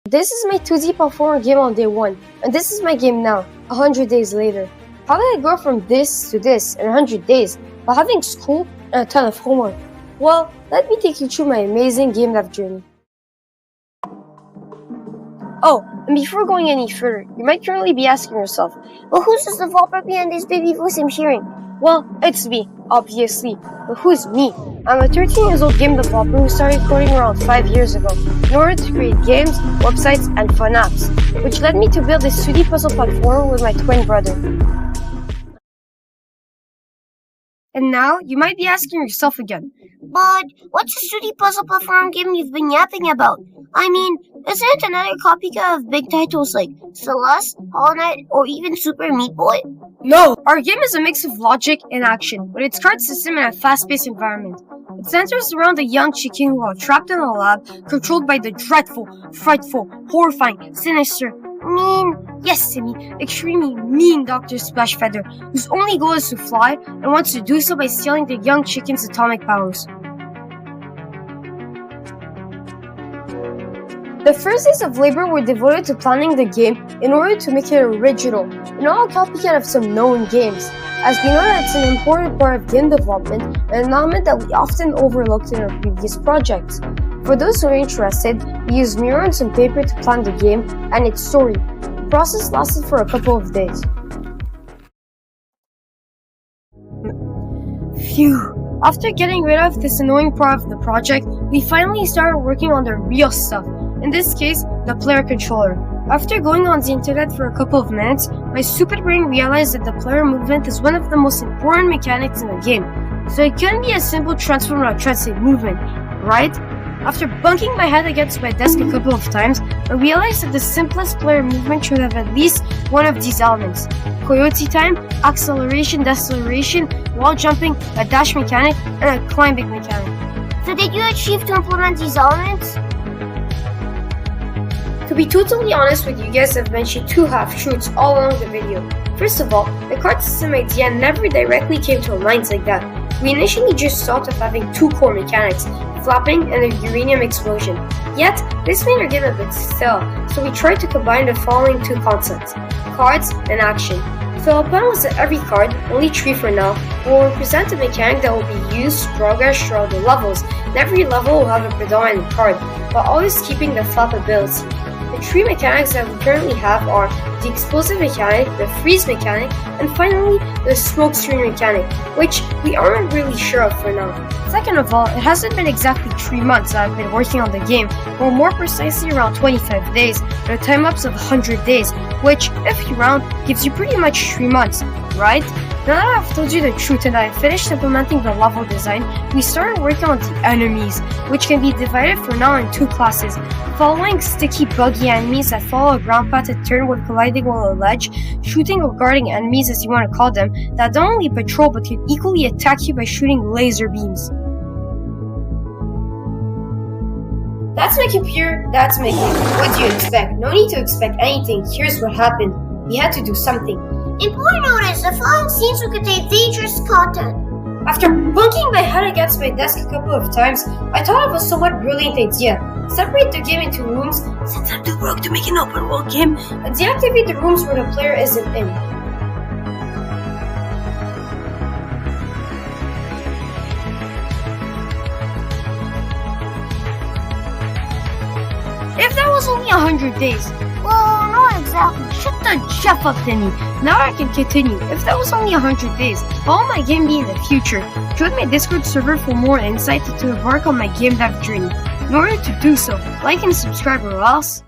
This is my 2D platformer game on day 1, and this is my game now, 100 days later. How did I go from this to this in 100 days while having school and a ton of homework? Well, let me take you through my amazing game dev journey. Oh, and before going any further, you might currently be asking yourself, well, who's this developer behind this baby voice I'm hearing? Well, it's me, obviously. But who's me? I'm a 13-year-old game developer who started coding around 5 years ago in order to create games, websites, and fun apps, which led me to build this 2D puzzle platformer with my twin brother. And now, you might be asking yourself again, but what's this 2D puzzle platform game you've been yapping about? I mean, isn't it another copycat of big titles like Celeste, Hollow Knight, or even Super Meat Boy? No! Our game is a mix of logic and action, with its card system in a fast-paced environment. It centers around a young chicken who are trapped in a lab, controlled by the dreadful, frightful, horrifying, sinister, yes Timmy, extremely mean Dr. Splashfeather, whose only goal is to fly and wants to do so by stealing the young chicken's atomic powers. The first days of labor were devoted to planning the game in order to make it original, and not a copycat of some known games, as we know that it's an important part of game development and an element that we often overlooked in our previous projects. For those who are interested, we used Miro and some paper to plan the game and its story. The process lasted for a couple of days. Phew! After getting rid of this annoying part of the project, we finally started working on the real stuff. In this case, the player controller. After going on the internet for a couple of minutes, my stupid brain realized that the player movement is one of the most important mechanics in the game. So it couldn't be a simple transform or translate movement, right? After bunking my head against my desk a couple of times, I realized that the simplest player movement should have at least one of these elements. Coyote time, acceleration, deceleration, wall jumping, a dash mechanic, and a climbing mechanic. So did you achieve to implement these elements? To be totally honest with you guys, I've mentioned two half-truths all along the video. First of all, the card system idea never directly came to our minds like that. We initially just thought of having two core mechanics, flapping and a uranium explosion. Yet, this made our game a bit stale, so we tried to combine the following two concepts, cards and action. So our plan was that every card, only 3 for now, will represent a mechanic that will be used to progress throughout the levels, and every level will have a predominant card, while always keeping the flap ability. The 3 mechanics that we currently have are the explosive mechanic, the freeze mechanic, and finally the smoke screen mechanic, which we aren't really sure of for now. Second of all, it hasn't been exactly 3 months that I've been working on the game, or more precisely around 25 days, and a time-lapse of 100 days, which, if you round, gives you pretty much 3 months, right? Now that I've told you the truth and I've finished implementing the level design, we started working on the enemies, which can be divided for now in 2 classes. Following sticky, buggy enemies that follow a ground path and turn when colliding with a ledge, shooting or guarding enemies as you want to call them, that don't only patrol but can equally attack you by shooting laser beams. That's my computer, that's my game. What do you expect? No need to expect anything, here's what happened. We had to do something. Important notice, the following scenes will contain dangerous content. After bunking my head against my desk a couple of times, I thought of a somewhat brilliant idea. Separate the game into rooms, since I'm too broke to make an open world game, and deactivate the rooms where the player isn't in. If that was only 100 days. Well, not exactly. Shut the Jeff up, Timmy. Now I can continue. If that was only 100 days, how will my game be in the future? Join my Discord server for more insight to embark on my game dev journey. In order to do so, like and subscribe or else...